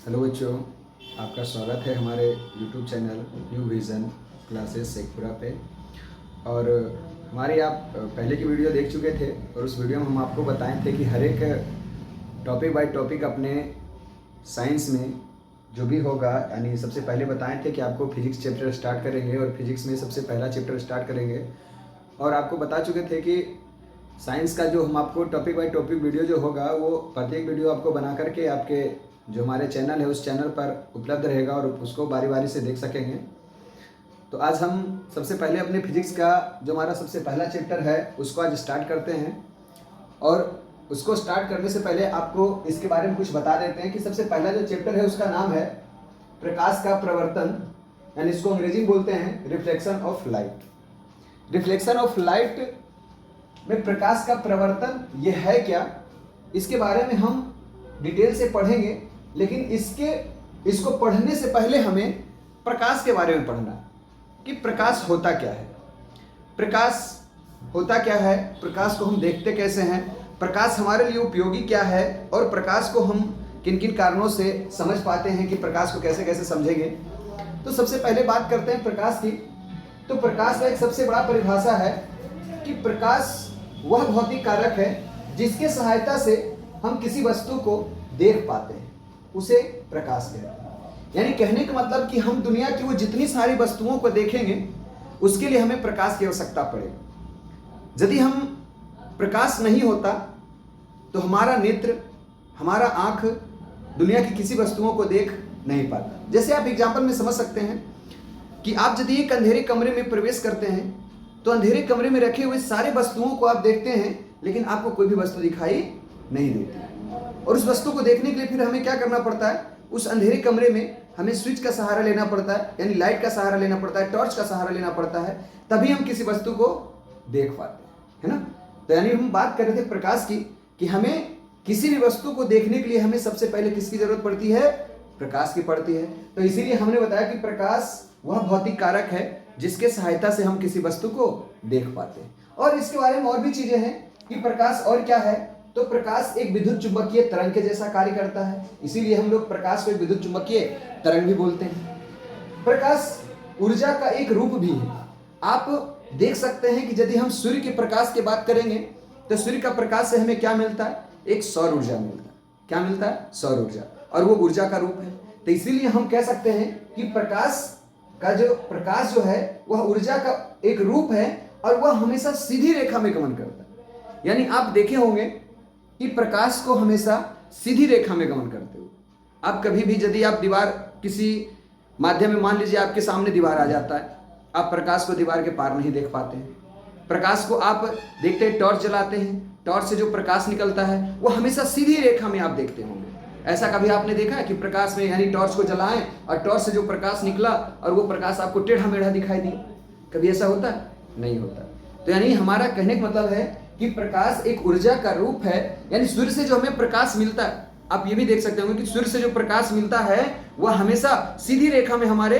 Hello बच्चों, आपका स्वागत है हमारे YouTube channel new vision classes Sheikhpura पे। और हमारी आप पहले की वीडियो देख चुके थे और उस वीडियो में हम आपको बताए थे कि हर एक टॉपिक बाय टॉपिक अपने साइंस में जो भी होगा, यानी सबसे पहले बताए थे कि आपको फिजिक्स चैप्टर स्टार्ट करेंगे और फिजिक्स में सबसे पहला चैप्टर स्टार्ट करेंगे। और आपको बता चुके थे कि साइंस का जो हम आपको टॉपिक बाय टॉपिक वीडियो जो होगा वो प्रत्येक वीडियो आपको बना करके आपके जो हमारे चैनल है उस चैनल पर उपलब्ध रहेगा और उसको बारी बारी से देख सकेंगे। तो आज हम सबसे पहले अपने फिजिक्स का जो हमारा सबसे पहला चैप्टर है उसको आज स्टार्ट करते हैं। और उसको स्टार्ट करने से पहले आपको इसके बारे में कुछ बता देते हैं कि सबसे पहला जो चैप्टर है उसका नाम है प्रकाश का प्रवर्तन, यानी इसको अंग्रेजी में बोलते हैं reflection of light. Reflection of light में प्रकाश का प्रवर्तन ये है क्या, इसके बारे में हम डिटेल से पढ़ेंगे। लेकिन इसको पढ़ने से पहले हमें प्रकाश के बारे में पढ़ना कि प्रकाश होता क्या है। प्रकाश होता क्या है, प्रकाश को हम देखते कैसे हैं, प्रकाश हमारे लिए उपयोगी क्या है और प्रकाश को हम किन किन कारणों से समझ पाते हैं कि प्रकाश को कैसे कैसे समझेंगे। तो सबसे पहले बात करते हैं प्रकाश की। तो प्रकाश का एक सबसे बड़ा परिभाषा है कि प्रकाश वह भौतिक कारक है जिसके सहायता से हम किसी वस्तु को देख पाते हैं, उसे प्रकाश कहते हैं। यानी कहने का मतलब कि हम दुनिया की वो जितनी सारी वस्तुओं को देखेंगे उसके लिए हमें प्रकाश की आवश्यकता पड़ेगी। यदि हम प्रकाश नहीं होता तो हमारा नेत्र, हमारा आंख दुनिया की किसी वस्तुओं को देख नहीं पाता। जैसे आप एग्जाम्पल में समझ सकते हैं कि आप यदि एक अंधेरे कमरे में प्रवेश करते हैं तो अंधेरे कमरे में रखे हुए सारे वस्तुओं को आप देखते हैं, लेकिन आपको कोई भी वस्तु दिखाई नहीं देती। और उस वस्तु को देखने के लिए फिर हमें क्या करना पड़ता है, उस अंधेरे कमरे में हमें स्विच का सहारा लेना पड़ता है, यानी लाइट का सहारा लेना पड़ता है, टॉर्च का सहारा लेना पड़ता है, तभी हम किसी वस्तु को देख पाते हैं, है ना। तो यानी हम बात कर रहे थे प्रकाश की कि हमें किसी भी वस्तु को देखने के लिए हमें सबसे पहले किसकी जरूरत पड़ती है, प्रकाश की पड़ती है। तो इसीलिए हमने बताया कि प्रकाश वह भौतिक कारक है जिसके सहायता से हम किसी वस्तु को देख पाते हैं। और इसके बारे में और भी चीजें हैं कि प्रकाश और क्या है। तो प्रकाश एक विद्युत चुंबकीय तरंग के जैसा कार्य करता है, इसीलिए हम लोग प्रकाश को एक विद्युत चुंबकीय तरंग भी बोलते हैं। प्रकाश ऊर्जा का एक रूप भी है। आप देख सकते हैं कि यदि हम सूर्य के प्रकाश की बात करेंगे तो सूर्य का प्रकाश से हमें क्या मिलता है, एक सौर ऊर्जा मिलता है। क्या मिलता है, सौर ऊर्जा, और वो ऊर्जा का रूप है। तो इसीलिए हम कह सकते हैं कि प्रकाश जो है वह ऊर्जा का एक रूप है और वह हमेशा सीधी रेखा में गमन करता है। यानी आप देखे होंगे कि प्रकाश को हमेशा सीधी रेखा में गमन करते हुए आप कभी भी, यदि आप दीवार किसी माध्यम में, मान लीजिए आपके सामने दीवार आ जाता है, आप प्रकाश को दीवार के पार नहीं देख पाते हैं। प्रकाश को आप देखते हैं, टॉर्च जलाते हैं, टॉर्च से जो प्रकाश निकलता है वो हमेशा सीधी रेखा में आप देखते होंगे। ऐसा कभी आपने देखा है कि प्रकाश में, यानी टॉर्च को जलाएं और टॉर्च से जो प्रकाश निकला और वो प्रकाश आपको टेढ़ा मेढ़ा दिखाई दिया, कभी ऐसा होता है? नहीं होता। तो यानी हमारा कहने का मतलब है कि प्रकाश एक ऊर्जा का रूप है। यानी सूर्य से जो हमें प्रकाश मिलता है, आप ये भी देख सकते होंगे कि सूर्य से जो प्रकाश मिलता है वह हमेशा सीधी रेखा में हमारे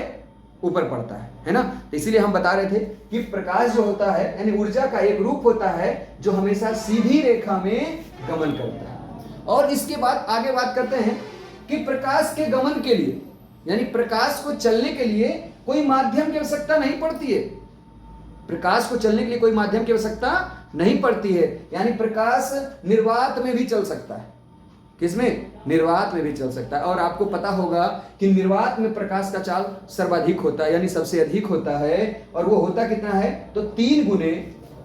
ऊपर पड़ता है ना। तो इसीलिए हम बता रहे थे कि प्रकाश जो होता है यानी ऊर्जा का एक रूप होता है जो हमेशा सीधी रेखा में गमन करता है। और इसके बाद आगे बात करते हैं कि प्रकाश के गमन के लिए, यानी प्रकाश को चलने के लिए कोई माध्यम की आवश्यकता नहीं पड़ती है। प्रकाश को चलने के लिए कोई माध्यम की आवश्यकता नहीं पड़ती है। यानी प्रकाश निर्वात में भी चल सकता है। किसमें? निर्वात में भी चल सकता है। और आपको पता होगा कि निर्वात में प्रकाश का चाल सर्वाधिक होता है, यानी सबसे अधिक होता है। और वो होता कितना है, तो 3 गुने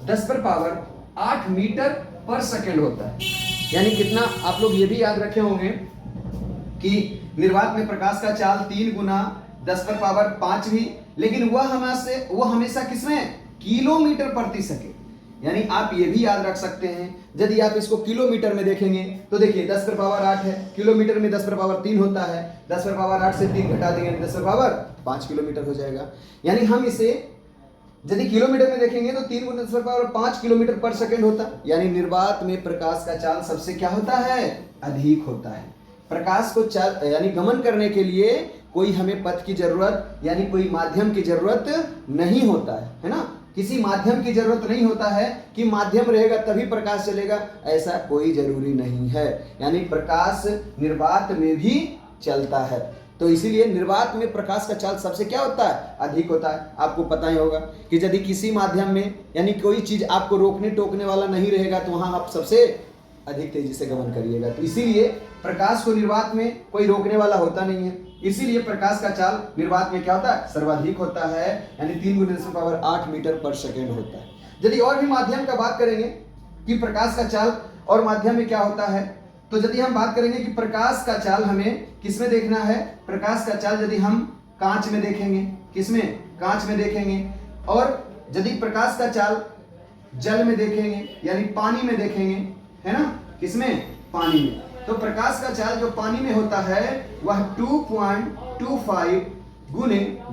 10⁸ मीटर पर सेकेंड होता है। यानी कितना, आप लोग ये भी याद रखे होंगे कि निर्वात में प्रकाश का चाल 3 गुना 10⁵ भी, लेकिन वह हमेशा किसमें, किलोमीटर प्रति सेकेंड। यानी आप ये भी याद रख सकते हैं, यदि आप इसको किलोमीटर में देखेंगे तो देखिए 10⁸ है, किलोमीटर में 10⁻3 होता है, 10⁸ से 3 घटा देंगे 10⁻5 किलोमीटर हो जाएगा। यानी हम इसे यदि किलोमीटर में देखेंगे तो 3 × 10⁻5 किलोमीटर पर सेकेंड होता। यानी निर्वात में प्रकाश का चाल सबसे क्या होता है, अधिक होता है। प्रकाश को यानी गमन करने के लिए कोई हमें पथ की जरूरत, यानी कोई माध्यम की जरूरत नहीं होता है ना। किसी माध्यम की जरूरत नहीं होता है कि माध्यम रहेगा तभी प्रकाश चलेगा, ऐसा कोई जरूरी नहीं है। यानी प्रकाश निर्वात में भी चलता है। तो इसीलिए निर्वात में प्रकाश का चाल सबसे क्या होता है, अधिक होता है। आपको पता ही होगा कि यदि किसी माध्यम में यानी कोई चीज आपको रोकने टोकने वाला नहीं रहेगा तो वहां आप सबसे अधिक तेजी से गमन करिएगा। तो इसीलिए प्रकाश को निर्वात में कोई रोकने वाला होता नहीं है, इसीलिए प्रकाश का चाल निर्वात में क्या होता है, सर्वाधिक होता है, यानी 3 × 10⁸ मीटर पर सेकेंड होता है। यदि और भी माध्यम का बात करेंगे कि प्रकाश का चाल और माध्यम में क्या होता है, तो यदि हम बात करेंगे कि प्रकाश का चाल हमें किस में देखना है, प्रकाश का चाल यदि हम कांच में देखेंगे, किसमें, कांच में देखेंगे, और यदि प्रकाश का चाल जल में देखेंगे यानी पानी में देखेंगे, है ना, किसमें, पानी में, तो प्रकाश का चाल जो पानी में होता है वह 2.25 ×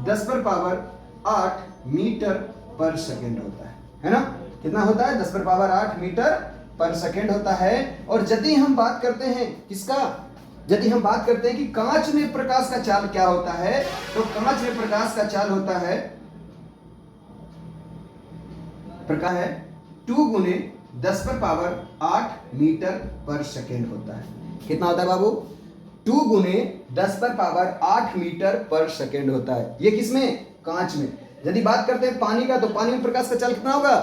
10⁸ मीटर पर सेकेंड होता है ना, कितना होता है, 10⁸ मीटर पर सेकेंड होता है। और यदि हम बात करते हैं किसका, यदि हम बात करते हैं कि कांच में प्रकाश का चाल क्या होता है, तो कांच में प्रकाश का चाल होता है, प्रकाश है 2 × 10⁸ मीटर पर सेकेंड होता है। कितना होता है बाबू, 2 × 10⁸ मीटर पर सेकेंड होता है। ये किसमें, कांच में। यदि बात करते हैं पानी का, तो पानी में प्रकाश का चाल कितना होगा,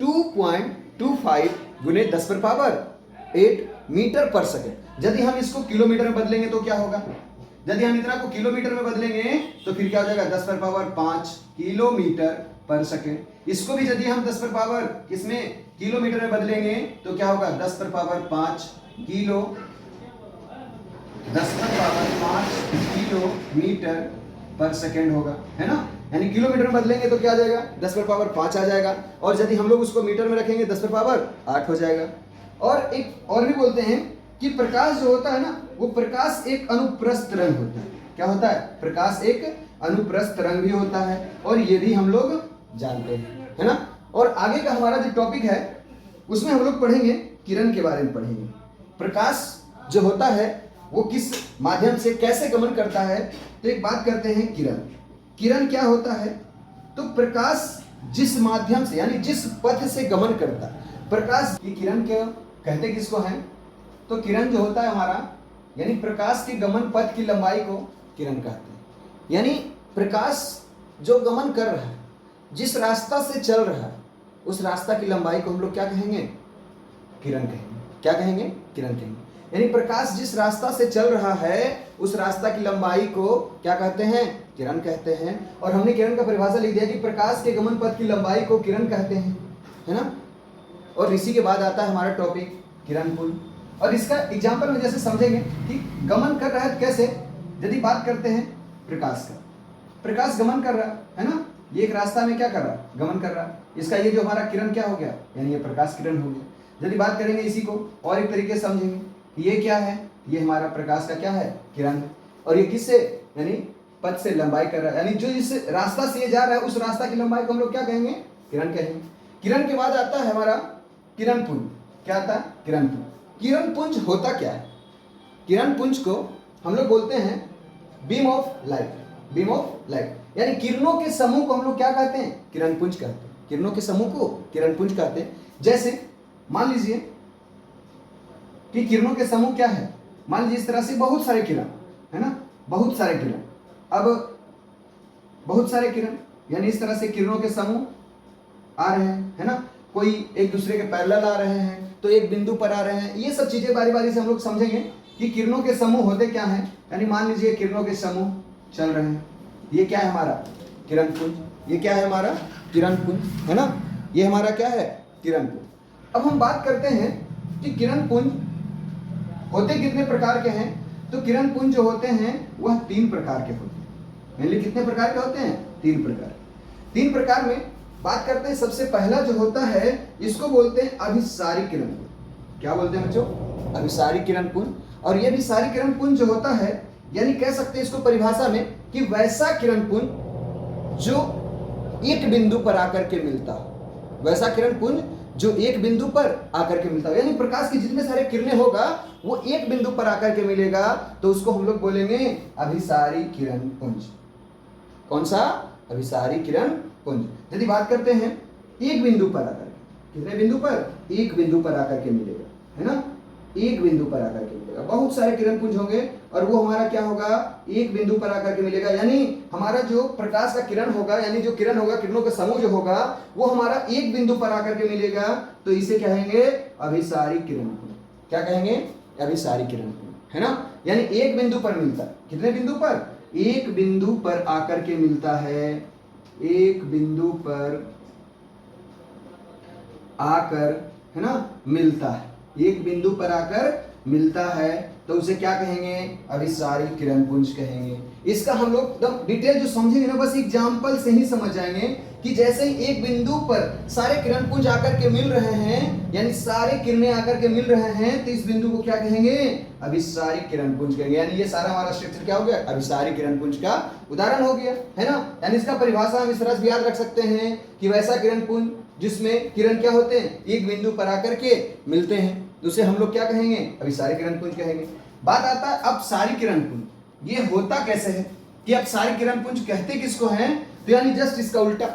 2.25 × 10⁸ मीटर पर सेकेंड। यदि हम इसको किलोमीटर में बदलेंगे तो क्या होगा, यदि हम इतना को किलोमीटर में बदलेंगे तो फिर क्या हो जाएगा, 10⁵ किलोमीटर पर सेकेंड। इसको भी यदि हम 10⁵ किसमें, किलोमीटर में बदलेंगे तो क्या होगा, 10⁵ किलो, 10⁵ किलोमीटर पर सेकेंड होगा, है ना, यानी किलोमीटर में बदलेंगे तो क्या आ जाएगा, 10⁵ आ जाएगा, और यदि हम लोग उसको मीटर में रखेंगे 10⁵ हो जाएगा। और एक और भी बोलते हैं कि प्रकाश जो होता है ना, वो प्रकाश एक अनुप्रस्थ तरंग होता है। क्या होता है, प्रकाश एक अनुप्रस्थ तरंग भी होता है, और ये भी हम लोग जानते हैं, है ना। और आगे का हमारा जो टॉपिक है उसमें हम लोग पढ़ेंगे किरण के बारे में पढ़ेंगे। प्रकाश जो होता है वो किस माध्यम से कैसे गमन करता है, तो एक बात करते हैं किरण। किरण क्या होता है, तो प्रकाश जिस माध्यम से यानी जिस पथ से गमन करता है, प्रकाश की किरण के कहते किसको हैं, तो किरण जो होता है हमारा यानी प्रकाश के गमन पथ की लंबाई को किरण कहते हैं। यानी प्रकाश जो गमन कर रहा है, जिस रास्ता से चल रहा है, उस रास्ता की लंबाई को हम लोग क्या कहेंगे, किरण कहेंगे। क्या कहेंगे, किरण कहेंगे। यानी प्रकाश जिस रास्ता से चल रहा है उस रास्ता की लंबाई को क्या कहते हैं, किरण कहते हैं। और हमने किरण का परिभाषा लिख दिया कि प्रकाश के गमन पथ की लंबाई को किरण कहते हैं, है ना। और इसी के बाद आता है हमारा टॉपिक किरण पुंज। और इसका एग्जाम्पल में जैसे समझेंगे कि गमन कर रहा है कैसे। यदि बात करते हैं प्रकाश का, प्रकाश गमन कर रहा है ना, ये एक रास्ता में क्या कर रहा है, गमन कर रहा है। इसका ये जो हमारा किरण क्या हो गया, यानी ये प्रकाश किरण हो गया। यदि बात करेंगे इसी को और एक तरीके से समझेंगे कि ये क्या है, ये हमारा प्रकाश का क्या है, किरण। और ये किससे, यानी पथ से लंबाई कर रहा है, यानी जो इस रास्ता से ये जा रहा है उस रास्ता की लंबाई को हम लोग क्या कहेंगे, किरण कहेंगे। किरण के बाद आता है हमारा किरण पुंज। क्या आता है, किरण पुंज। किरण पुंज होता क्या है, किरण पुंज को हम लोग बोलते हैं beam of light. Beam of light यानी किरणों के समूह को हम लोग क्या कहते हैं, किरण पुंज कहते हैं। किरणों के समूह को किरण पुंज कहते हैं। जैसे मान लीजिए कि किरणों के समूह क्या है, मान लीजिए इस तरह से बहुत सारे किरण है ना, बहुत सारे किरण। अब बहुत सारे किरण यानी इस तरह से किरणों के समूह आ रहे हैं, है ना, कोई एक दूसरे के पैरेलल आ रहे हैं, तो एक बिंदु पर आ रहे हैं। ये सब चीजें बारी बारी से हम लोग समझेंगे कि किरणों के समूह होते क्या हैं। यानी मान लीजिए किरणों के समूह चल रहे हैं, ये क्या है हमारा, किरण पुंज। ये क्या है हमारा, किरण पुंज, है ना, ये हमारा क्या है, किरण पुंज। अब हम बात करते हैं कि किरण पुंज होते कितने प्रकार के हैं। तो किरण पुंज जो होते हैं वह 3 प्रकार के होते हैं। मेनली कितने प्रकार के होते हैं, 3 प्रकार। 3 प्रकार में बात करते हैं। सबसे पहला जो होता है इसको बोलते हैं अभिसारी किरण पुंज। क्या बोलते हैं बच्चों, अभिसारी किरण पुंज। और ये अभिसारी किरण पुंज जो होता है यानी कह सकते हैं इसको परिभाषा में कि वैसा किरण पुंज जो एक बिंदु पर आकर के मिलता हो, वैसा किरण पुंज जो एक बिंदु पर आकर के मिलता हो। यानी प्रकाश की जितने सारे किरणें होगा वो एक बिंदु पर आकर के मिलेगा, तो उसको हम लोग बोलेंगे अभिसारी किरण पुंज। कौन सा, अभिसारी किरण पुंज। यदि बात करते हैं एक बिंदु पर आकर के, कितने बिंदु पर, एक बिंदु पर आकर के मिलेगा, है ना। एक बिंदु पर आकर के मिलेगा। बहुत सारे किरण पुंज होंगे और वो हमारा क्या होगा, एक बिंदु पर आकर के मिलेगा। यानी हमारा जो प्रकाश का किरण होगा, यानी जो किरण होगा, किरणों का समूह जो होगा वो हमारा एक बिंदु पर आकर के मिलेगा। तो इसे कहेंगे अभिसारी किरण पुंज। क्या कहेंगे, अभिसारी किरण पुंज, है ना। यानी एक बिंदु पर मिलता है। कितने बिंदु पर, एक बिंदु पर आकर के मिलता है, एक बिंदु पर आकर, है ना, मिलता है, एक बिंदु पर आकर मिलता है, तो उसे क्या कहेंगे, अभिसारी किरण पुंज कहेंगे। इसका हम लोग एकदम डिटेल जो समझेंगे ना, बस एग्जाम्पल से ही समझ जाएंगे कि जैसे ही एक बिंदु पर सारे किरण पुंज आकर के मिल रहे हैं, यानी सारे किरणें आकर के मिल रहे हैं, तो इस बिंदु को क्या कहेंगे, अभिसारी किरण पुंज कहेंगे। यानी ये सारा हमारा स्ट्रक्चर क्या हो गया, अभिसारी किरण पुंज का उदाहरण हो गया, है ना। यानी इसका परिभाषा हम इस तरह से याद रख सकते हैं कि वैसा किरण पुंज जिसमें किरण क्या होते हैं, एक बिंदु पर आकर के मिलते हैं, उसे हम लोग क्या कहेंगे, अभिसारी किरण पुंज कहेंगे। बात आता है अपसारी किरण पुंज। ये होता कैसे है कि अपसारी किरण पुंज कहते किसको हैं, तो यानी जस्ट इसका उल्टा,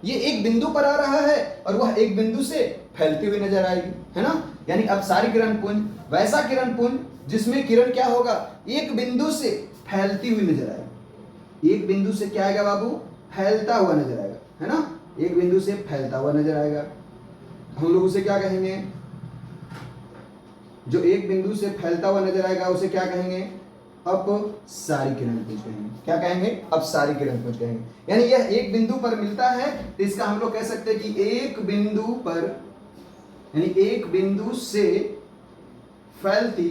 ये एक बिंदु पर आ रहा है और वह एक बिंदु से फैलती हुई नजर आएगी, है ना। यानी अपसारी किरण पुंज वैसा किरण पुंज जिसमें किरण क्या होगा, एक बिंदु से फैलती हुई नजर आएगी। एक बिंदु से क्या आएगा बाबू, फैलता हुआ नजर आएगा, है ना, एक बिंदु से फैलता हुआ नजर आएगा। हम लोग उसे क्या कहेंगे, जो एक बिंदु से फैलता हुआ नजर आएगा उसे क्या कहेंगे, अपसारी किरण पुंज कहेंगे। क्या कहेंगे, अपसारी किरण पुंज कहेंगे। यानी यह एक बिंदु पर मिलता है, तो इसका हम लोग कह सकते हैं कि एक बिंदु पर, यानी एक बिंदु से फैलती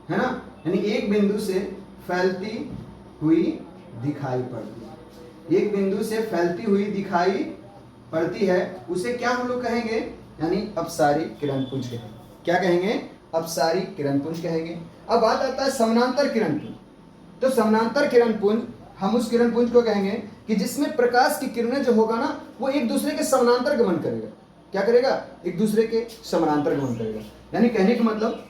है ना, यानी एक बिंदु से फैलती हुई दिखाई पड़ती है, एक बिंदु से फैलती हुई दिखाई पड़ती है, उसे क्या हम लोग कहेंगे, यानी अपसारी किरण पुंज कहेंगे। क्या कहेंगे, अपसारी किरण पुंज कहेंगे। अब बात आता है समानांतर किरण पुंज। तो समानांतर किरण पुंज हम उस किरण पुंज को कहेंगे कि जिसमें प्रकाश की किरणें जो होगा ना, वो एक दूसरे के समानांतर गमन करेगा। क्या करेगा, एक दूसरे के समानांतर गमन करेगा। यानी कहने का मतलब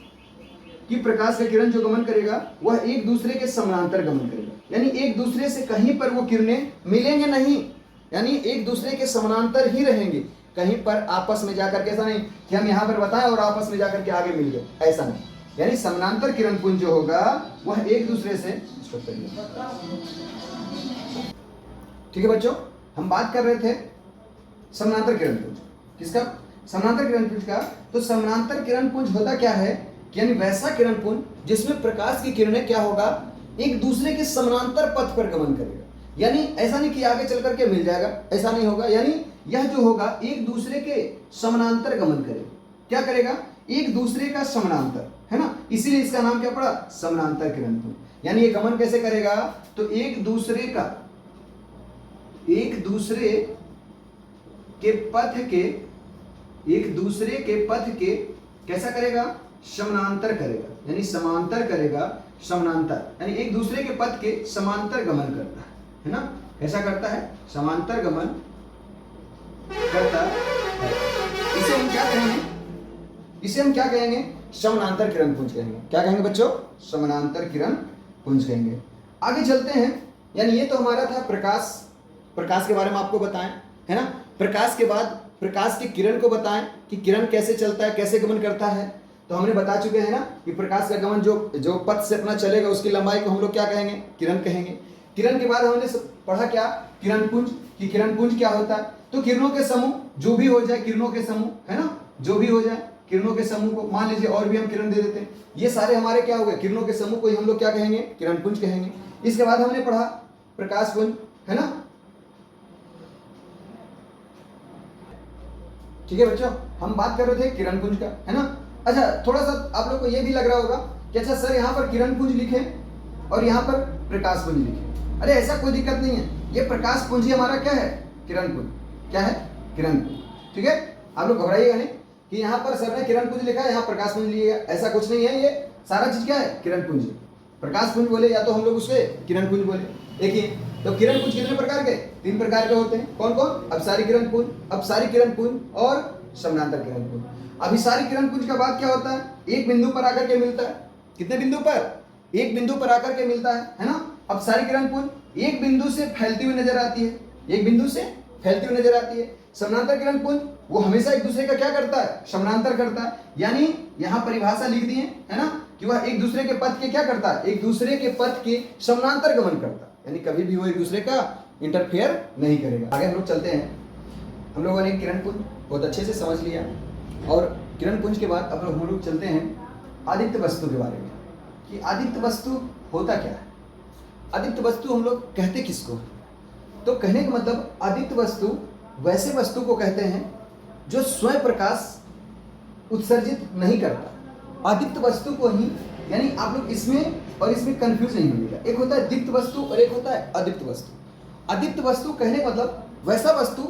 कि प्रकाश का किरण जो गमन करेगा वह एक दूसरे के समानांतर गमन करेगा, यानी एक दूसरे से कहीं पर वो किरणें मिलेंगे नहीं, यानी एक दूसरे के समानांतर ही रहेंगे, कहीं पर आपस में जाकर के, ऐसा नहीं कि हम यहाँ पर बताएं और आपस में जाकर के आगे मिल गए, ऐसा नहीं। यानी समानांतर किरण पुंज जो होगा वह एक दूसरे से, ठीक है बच्चों, हम बात कर रहे थे समानांतर किरण पुंज किसका, समानांतर किरण पुंज का। तो समानांतर किरण पुंज होता क्या है, यानी वैसा किरण पुंज जिसमें प्रकाश की किरणें क्या होगा, एक दूसरे के समानांतर पथ पर गमन करेगा। यानी ऐसा नहीं कि आगे चल करके मिल जाएगा, ऐसा नहीं होगा। यानी यह जो होगा एक दूसरे के समानांतर गमन करेगा। क्या करेगा, एक दूसरे का समानांतर, है ना, इसीलिए इसका नाम क्या पड़ा, समानांतर किरण पुंज। यानी ये गमन कैसे करेगा, तो एक दूसरे के पथ के कैसा करेगा, समानांतर करेगा, यानी समांतर करेगा, समानांतर, यानी एक दूसरे के पथ के समांतर गमन करता है ना, कैसा करता है, समांतर गमन करता है। इसे हम क्या कहेंगे, इसे हम क्या कहेंगे, समानांतर किरण पुंज कहेंगे। क्या कहेंगे बच्चों, समानांतर किरण पुंज कहेंगे। आगे चलते हैं। यानी ये तो हमारा था प्रकाश के बारे में आपको बताएं, है ना। प्रकाश के बाद प्रकाश की किरण को बताएं कि किरण कैसे चलता है, कैसे गमन करता है। तो हमने बता चुके हैं ना कि प्रकाश का गमन जो पथ से अपना चलेगा उसकी लंबाई को हम लोग क्या कहेंगे, किरण कहेंगे। किरण के बाद हमने पढ़ा क्या, किरण पुंज, कि किरण पुंज क्या होता है। तो किरणों के समूह जो भी हो जाए, किरणों के समूह, है ना, जो भी हो जाए किरणों के समूह को, मान लीजिए और भी हम किरण दे देते हैं, ये सारे हमारे क्या हो गए, किरणों के समूह को ही हम लोग क्या कहेंगे, किरण पुंज कहेंगे। इसके बाद हमने पढ़ा प्रकाश पुंज, है ना। ठीक है बच्चों, हम बात कर रहे थे किरण पुंज का, है ना। अच्छा, थोड़ा सा आप लोग को ये भी लग रहा होगा कि अच्छा सर यहाँ पर किरण पुंज लिखे और यहाँ पर प्रकाश पुंज लिखे। अरे ऐसा कोई दिक्कत नहीं है, ये प्रकाश पुंज ही हमारा क्या है, किरण पुंज। क्या है, किरण पुंज। ठीक है, आप लोग घबराइएगा नहीं कि यहाँ पर सर ने किरण पुंज लिखा है, यहाँ प्रकाश पुंज लिखा, ऐसा कुछ नहीं है। ये सारा चीज क्या है, किरण पुंज। प्रकाश पुंज बोले या तो हम लोग उसे किरण पुंज बोले। देखिए, तो किरण पुंज कितने प्रकार के, 3 प्रकार के होते हैं। कौन कौन, अपसारी किरण पुंज, अपसारी किरण पुंज और समानांतर किरण पुंज। अभिसारी किरण पुंज का बाद क्या होता है, एक बिंदु पर आकर के मिलता है। कितने बिंदु पर, एक बिंदु पर आकर के मिलता है ना। अपसारी किरण पुंज एक बिंदु से फैलती हुई नजर आती है, एक बिंदु से फैलती हुई नजर आती है। समानांतर किरण पुंज वो हमेशा एक दूसरे का क्या करता है, समानांतर करता है। यानी यहाँ परिभाषा लिख दिए है ना कि वह एक दूसरे के पथ के क्या करता है, एक दूसरे के पथ के समानांतर गमन करता है, यानी कभी भी वो एक दूसरे का इंटरफेयर नहीं करेगा। आगे हम लोग चलते हैं। हम लोगों ने किरण पुंज बहुत अच्छे से समझ लिया, और किरण पुंज के बाद अब हम लोग चलते हैं आदित्य वस्तु के बारे में कि आदित्य वस्तु होता क्या है। आदित्य वस्तु हम लोग कहते किसको, तो कहने का मतलब आदित्य वस्तु वैसे वस्तु को कहते हैं जो स्वयं प्रकाश उत्सर्जित नहीं करता। आदित्य वस्तु को ही, यानी आप लोग इसमें और इसमें कंफ्यूज नहीं होगा, एक होता है दीप्त वस्तु और एक होता है अदीप्त वस्तु। अदीप्त वस्तु कहने का मतलब वैसा वस्तु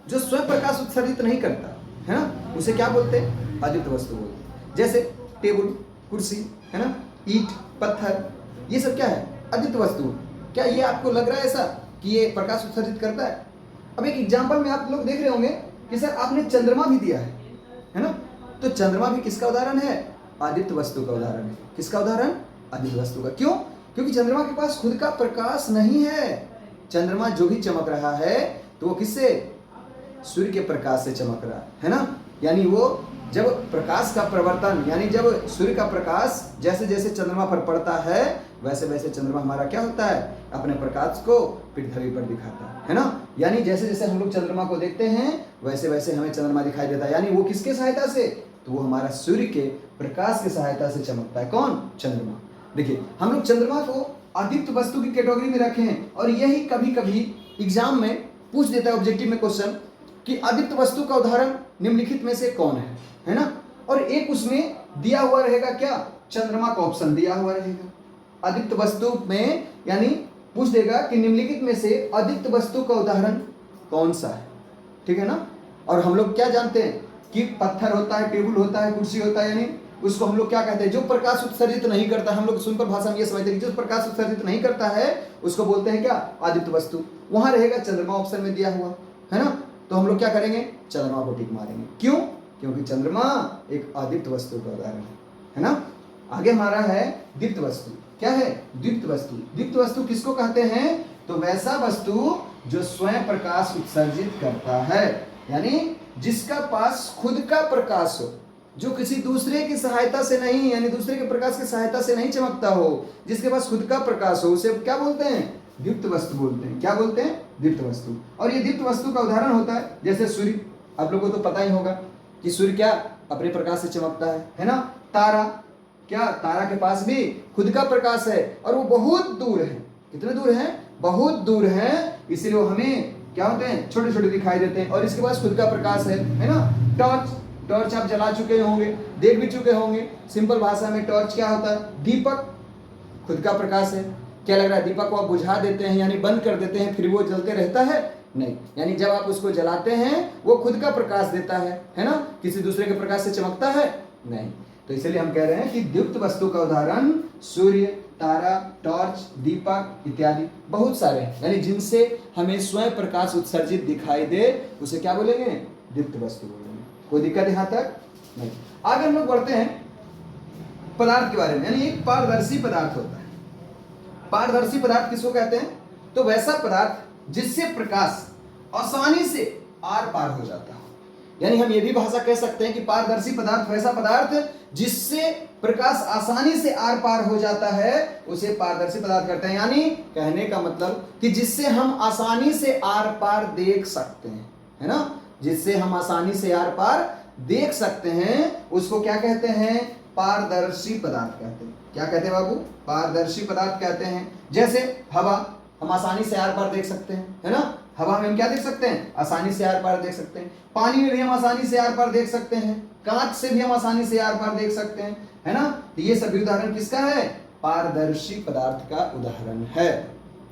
जो स्वयं प्रकाश उत्सर्जित नहीं करता है ना, उसे क्या बोलते हैं, अदीप्त वस्तु बोलते हैं। जैसे टेबल, कुर्सी है ना, ईंट, पत्थर, ये सब क्या है, अदीप्त वस्तु। क्या ये आपको लग रहा है ऐसा कि ये प्रकाश उत्सर्जित करता है? अब एक एग्जांपल में आप लोग देख रहे होंगे कि सर आपने चंद्रमा भी दिया है ना, तो चंद्रमा भी किसका उदाहरण है, आदित्य वस्तु का उदाहरण है। किसका उदाहरण, आदित्य वस्तु का। क्यों? क्योंकि चंद्रमा के पास खुद का प्रकाश नहीं है। चंद्रमा जो भी चमक रहा है तो वो किससे, सूर्य के प्रकाश से चमक रहा है ना। यानी वो जब प्रकाश का प्रवर्तन, यानी जब सूर्य का प्रकाश जैसे जैसे चंद्रमा पर पड़ता है वैसे वैसे चंद्रमा हमारा क्या होता है, अपने प्रकाश को पृथ्वी पर दिखाता है ना। यानी जैसे जैसे हम लोग चंद्रमा को देखते हैं वैसे वैसे हमें चंद्रमा दिखाई देता है। यानी वो किसके सहायता से, तो वो हमारा सूर्य के प्रकाश की सहायता से चमकता है। कौन, चंद्रमा। देखिए हम लोग चंद्रमा को आदित्य वस्तु की कैटेगरी में रखे हैं, और यही कभी कभी एग्जाम में पूछ देता है ऑब्जेक्टिव में क्वेश्चन कि आदित्य वस्तु का उदाहरण निम्नलिखित में से कौन है ना। और एक उसमें दिया हुआ रहेगा क्या, चंद्रमा का ऑप्शन दिया हुआ रहेगा आदित्य वस्तु में, यानी पूछ देगा कि निम्नलिखित में से आदित्य वस्तु का उदाहरण कौन सा है, ठीक है ना। और हम लोग क्या जानते हैं कि पत्थर होता है, टेबल होता है, कुर्सी होता है, यानी उसको हम लोग क्या कहते हैं, जो प्रकाश उत्सर्जित नहीं करता। हम लोग सिंपल भाषा में ये समझते हैं कि जो प्रकाश उत्सर्जित नहीं करता है उसको बोलते हैं क्या, आदित्य वस्तु। वहां रहेगा चंद्रमा ऑप्शन में दिया हुआ है ना, तो हम लोग क्या करेंगे, चंद्रमा को टिक मारेंगे। क्यों? क्योंकि चंद्रमा एक आदित्य वस्तु का उदाहरण है ना। आगे हमारा है दीप्त वस्तु। क्या है, दीप्त वस्तु। दीप्त वस्तु किसको कहते हैं, तो वैसा वस्तु जो स्वयं प्रकाश उत्सर्जित करता है, यानी जिसका पास खुद का प्रकाश हो, जो किसी दूसरे की सहायता से नहीं, यानी दूसरे के प्रकाश की सहायता से नहीं चमकता हो, जिसके पास खुद का प्रकाश हो, उसे क्या बोलते हैं, दीप्त वस्तु बोलते हैं। क्या बोलते हैं, दीप्त वस्तु। और ये दीप्त वस्तु का उदाहरण होता है जैसे सूर्य, आप लोगों को तो पता ही होगा कि सूर्य क्या अपने प्रकाश से चमकता है ना। तारा, क्या तारा के पास भी खुद का प्रकाश है और वो बहुत दूर है। कितने दूर है, बहुत दूर है, इसीलिए वो हमें क्या होते हैं, छोटे छोटे दिखाई देते हैं, और इसके पास खुद का प्रकाश है ना। टॉर्च, टॉर्च आप जला चुके होंगे, देख भी चुके होंगे। सिंपल भाषा में टॉर्च क्या होता है, दीपक, खुद का प्रकाश है। क्या लग रहा है, दीपक को आप बुझा देते हैं यानी बंद कर देते हैं फिर वो जलते रहता है, नहीं। यानी जब आप उसको जलाते हैं वो खुद का प्रकाश देता है ना, किसी दूसरे के प्रकाश से चमकता है, नहीं। तो इसलिए हम कह रहे हैं कि दीप्त वस्तु का उदाहरण सूर्य, तारा, टॉर्च, दीपक इत्यादि बहुत सारे हैं, यानी जिनसे हमें स्वयं प्रकाश उत्सर्जित दिखाई दे उसे क्या बोलेंगे, दीप्त वस्तु बोलेंगे। कोई दिक्कत यहाँ तक नहीं। आगे हम लोग बढ़ते हैं पदार्थ के बारे में, यानी एक पारदर्शी पदार्थ होता है। पारदर्शी पदार्थ किसको कहते हैं, तो वैसा पदार्थ जिससे प्रकाश आसानी से आर पार हो जाता है। यानी हम ये भी भाषा कह सकते हैं कि पारदर्शी पदार्थ वैसा पदार्थ जिससे प्रकाश आसानी से आर पार हो जाता है उसे पारदर्शी पदार्थ कहते हैं। यानी कहने का मतलब कि जिससे हम आसानी से आर पार देख सकते हैं, है ना, जिससे हम आसानी से आर पार देख सकते हैं उसको क्या कहते हैं, पारदर्शी पदार्थ कहते हैं। क्या कहते हैं बाबू, पारदर्शी पदार्थ कहते हैं। जैसे हवा, हम आसानी से आर पार देख सकते हैं, है ना, हवा में हम क्या देख सकते हैं, आसानी से आर पार देख सकते हैं। पानी में भी हम आसानी से आर पार देख सकते हैं, कांच से भी हम आसानी से आर पार देख सकते हैं, है ना। तो ये सभी उदाहरण किसका है, पारदर्शी पदार्थ का उदाहरण है।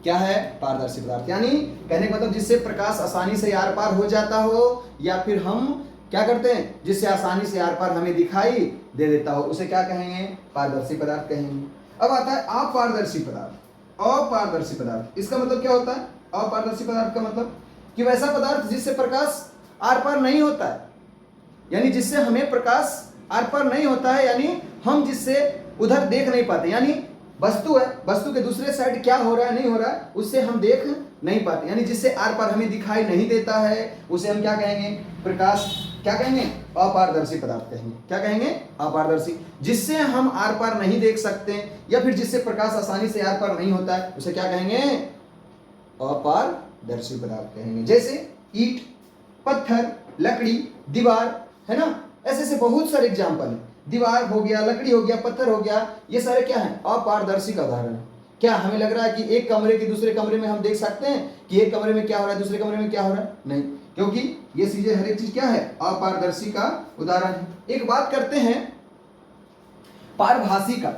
क्या है, पारदर्शी पदार्थ। यानी कहने का मतलब जिससे प्रकाश आसानी से आर पार हो जाता हो, या फिर हम क्या करते हैं, जिससे आसानी से आर पार हमें दिखाई दे देता हो, उसे क्या कहेंगे, पारदर्शी पदार्थ कहेंगे। अब आता है अपारदर्शी पदार्थ। अपारदर्शी पदार्थ, इसका मतलब क्या होता है, अपारदर्शी पदार्थ का मतलब कि वैसा पदार्थ जिससे प्रकाश आर पार नहीं होता है, यानी जिससे हमें प्रकाश आर पार नहीं होता है, यानी हम जिससे उधर देख नहीं पाते। यानी वस्तु है, वस्तु के दूसरे साइड क्या हो रहा है, नहीं हो रहा है, उससे हम देख नहीं पाते, यानी जिससे आर पार हमें दिखाई नहीं देता है उसे हम क्या कहेंगे, प्रकाश क्या कहेंगे? अपारदर्शी पदार्थ कहेंगे। क्या कहेंगे? अपारदर्शी। जिससे हम आर पार नहीं देख सकते या फिर जिससे प्रकाश आसानी से आर पार नहीं होता है, उसे क्या कहेंगे? अपारदर्शी पदार्थ कहेंगे। जैसे ईंट, पत्थर, लकड़ी, दीवार, है ना, ऐसे ऐसे बहुत सारे एग्जाम्पल हैं। दीवार हो गया, लकड़ी हो गया, पत्थर हो गया, ये सारे क्या है? अपारदर्शी का उदाहरण है। क्या हमें लग रहा है कि एक कमरे के दूसरे कमरे में हम देख सकते हैं कि एक कमरे में क्या हो रहा है, दूसरे कमरे में क्या हो रहा है? नहीं, क्योंकि ये चीजें, हर एक चीज क्या है? अपारदर्शी का उदाहरण है। एक बात करते हैं पारभासी का।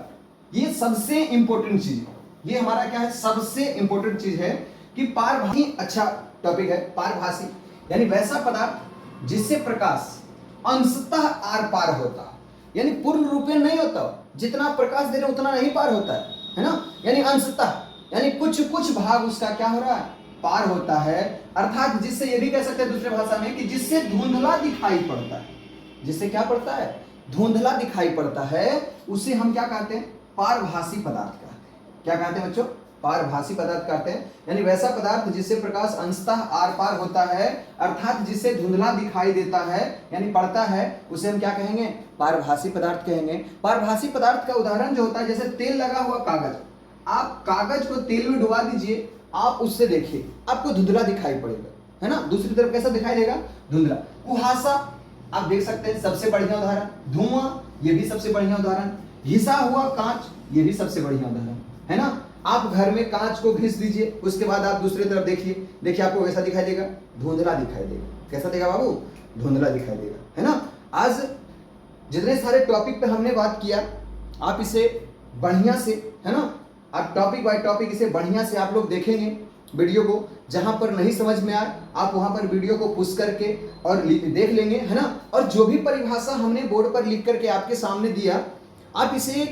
ये सबसे इंपॉर्टेंट चीज है। ये हमारा क्या है? सबसे इंपॉर्टेंट चीज है कि पारभासी अच्छा टॉपिक है। पारभासी यानी वैसा पदार्थ जिससे प्रकाश अंशतः आर पार होता, यानी पूर्ण रूप में नहीं होता। जितना प्रकाश दे रहे उतना नहीं पार होता है ना, यानी अंशतः, यानी कुछ कुछ भाग उसका क्या हो रहा है? पार होता है। अर्थात जिससे ये भी कह सकते हैं दूसरे भाषा में कि जिससे धुंधला दिखाई पड़ता है। जिससे क्या पड़ता है? धुंधला दिखाई पड़ता है, उसे हम क्या कहते हैं? पारभासी पदार्थ कहते हैं। क्या कहते हैं बच्चों? पारभासी पदार्थ कहते हैं। यानी वैसा पदार्थ जिससे प्रकाश अंशतः आर पार होता है, अर्थात जिससे धुंधला दिखाई देता है यानी पड़ता है, उसे हम क्या कहेंगे? पारभासी पदार्थ कहेंगे। पारभासी पदार्थ का उदाहरण जो होता है, जैसे तेल लगा हुआ कागज। आप कागज को तेल में डुबा दीजिए, आप उससे देखिए, आपको धुंधला दिखाई पड़ेगा, है ना। दूसरी तरफ कैसा दिखाई देगा? धुंधला। कुहासा आप देख सकते हैं, सबसे बढ़िया उदाहरण। धुआं, ये भी सबसे बढ़िया उदाहरण। घिसा हुआ कांच, ये भी सबसे बढ़िया उदाहरण, है ना। आप घर में कांच को घिस दीजिए, उसके बाद आप दूसरी तरफ देखिए, देखिए आपको कैसा दिखाई देगा? धुंधला दिखाई देगा। कैसा देगा बाबू? धुंधला दिखाई देगा, है ना। आज जितने सारे टॉपिक पे हमने बात किया, आप इसे बढ़िया से, है ना, आप टॉपिक बाय टॉपिक इसे बढ़िया से आप लोग देखेंगे वीडियो को। जहां पर नहीं समझ में आए, आप वहां पर वीडियो को पुश करके और देख लेंगे, है ना। और जो भी परिभाषा हमने बोर्ड पर लिख करके आपके सामने दिया, आप इसे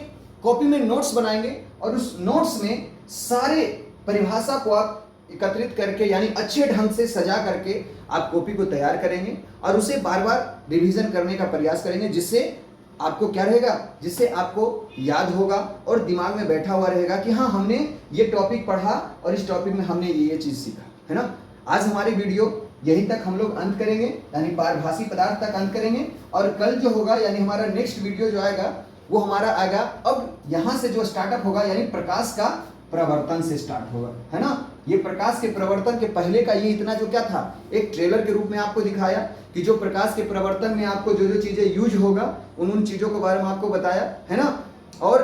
कॉपी में नोट्स बनाएंगे और उस नोट्स में सारे परिभाषा को आप एकत्रित करके, यानी अच्छे ढंग से सजा करके आप कॉपी को तैयार करेंगे और उसे बार बार रिवीजन करने का प्रयास करेंगे, जिससे आपको क्या रहेगा? जिससे आपको याद होगा और दिमाग में बैठा हुआ रहेगा कि हाँ, हमने ये टॉपिक पढ़ा और इस टॉपिक में हमने ये चीज सीखा, है ना। आज हमारी वीडियो यहीं तक हम लोग अंत करेंगे, यानी पारभासी पदार्थ तक अंत करेंगे। और कल जो होगा, यानी हमारा नेक्स्ट वीडियो जो आएगा, वो हमारा आएगा अब यहाँ से जो स्टार्टअप होगा, यानी प्रकाश का प्रवर्तन से स्टार्ट होगा, है ना। ये प्रकाश के प्रवर्तन के पहले का ये इतना जो क्या था, एक ट्रेलर के रूप में आपको दिखाया कि जो प्रकाश के प्रवर्तन में आपको जो जो चीजें यूज होगा, उन चीजों के बारे में आपको बताया, है ना। और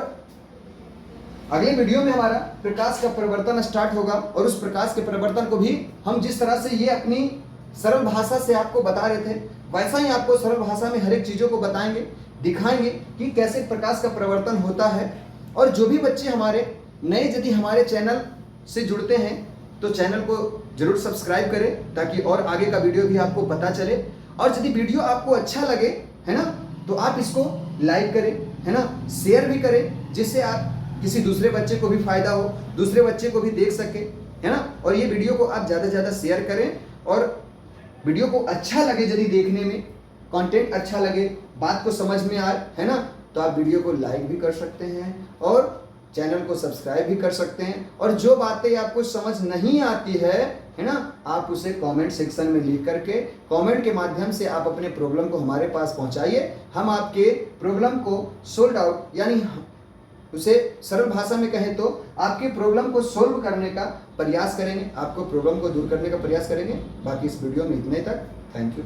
अगले वीडियो में हमारा प्रकाश का प्रवर्तन स्टार्ट होगा और उस प्रकाश के प्रवर्तन को भी हम जिस तरह से ये अपनी सरल भाषा से आपको बता रहे थे, वैसा ही आपको सरल भाषा में हर एक चीजों को बताएंगे, दिखाएंगे कि कैसे प्रकाश का प्रवर्तन होता है। और जो भी बच्चे हमारे नए यदि हमारे चैनल से जुड़ते हैं तो चैनल को जरूर सब्सक्राइब करें, ताकि और आगे का वीडियो भी आपको पता चले। और यदि वीडियो आपको अच्छा लगे, है ना, तो आप इसको लाइक करें, है ना, शेयर भी करें, जिससे आप किसी दूसरे बच्चे को भी फायदा हो, दूसरे बच्चे को भी देख सके, है ना। और ये वीडियो को आप ज़्यादा से ज़्यादा शेयर करें। और वीडियो को अच्छा लगे, यदि देखने में कंटेंट अच्छा लगे, बात को समझ में आए, है ना, तो आप वीडियो को लाइक भी कर सकते हैं और चैनल को सब्सक्राइब भी कर सकते हैं। और जो बातें आपको समझ नहीं आती है ना, आप उसे कमेंट सेक्शन में लिख करके, कमेंट के माध्यम से आप अपने प्रॉब्लम को हमारे पास पहुंचाइए। हम आपके प्रॉब्लम को सोल्व आउट, यानी उसे सरल भाषा में कहें तो आपके प्रॉब्लम को सोल्व करने का प्रयास करेंगे, आपको प्रॉब्लम को दूर करने का प्रयास करेंगे। बाकी इस वीडियो में इतने तक। Thank you.